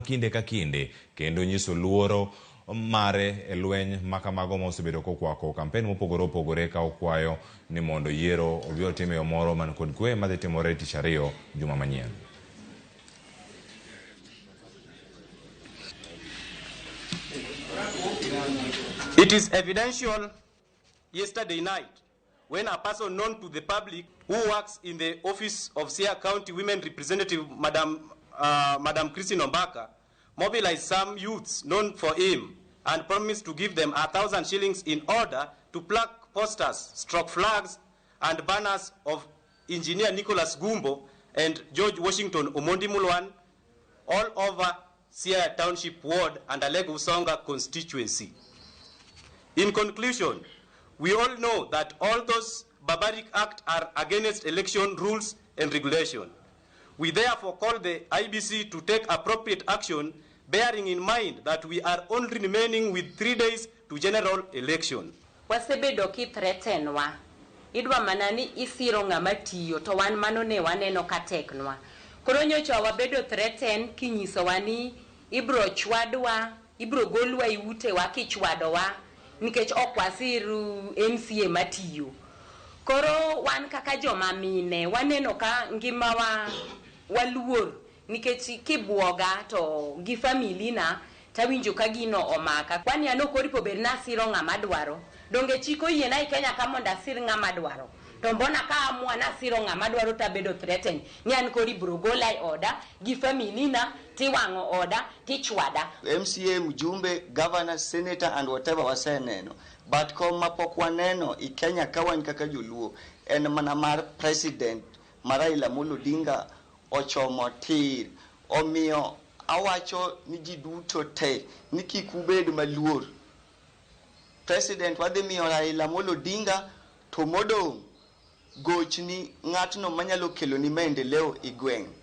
kinde ka kinde kendo nyiso luoro mare e lweny makamago mosebedo kokwako kampen mopogore opogore ka okwayo ni mondo yiero obi otim yo moro man kod kwe madhi timore tich ariyo juma manyien. It is evidential yesterday night when a person known to the public who works in the office of Sia County Women Representative Madam Christine Ombaka mobilized some youths known for him and promised to give them 1,000 shillings in order to plaque posters, stroke flags, and banners of Engineer Nicholas Gumbo and George Washington Omondi Mulwan all over Sia Township Ward and Alego Usonga constituency. In conclusion, we all know that all those barbaric acts are against election rules and regulation. We therefore call the IBC to take appropriate action, bearing in mind that we are only remaining with 3 days to general election. Wasebedo ki threatenwa. Idwa manani isiro ng'ama tiyo to wan mano ne waneno ka teknwa. Koro nyocha wabedo threaten kinyiso wani ibro chwadwa, ibro golwa iute wa kichwadowa nikech ok wasiru MCA matiyo. Koro wan kaka joma mine waneno ka ngima waluor nikech kibuoga to gi family na tawinjo ka gino omaka. Kwani ano koripo ber nasiro ng'ama dwaro. Donge chiko yiena Kenya ka mondo asir ng'ama dwaro. To mbona ka amua nasiro ng'ama dwaro tabedo threaten. Ni an kori bro golai order gi family na tiwango order tichwada. MCA, mjumbe, governor, senator and whatever waseneno. But koma pok waneno I Kenya kawan kaka joluo en mana mar president Raila Amolo Odinga ochomo tir omiyo awacho ni ji duto te ni kik ubed maluor. President wadhi miyo Raila Amolo Odinga to modong' gochni ng'atno manyalo kelo ni maendeleo I gweng'.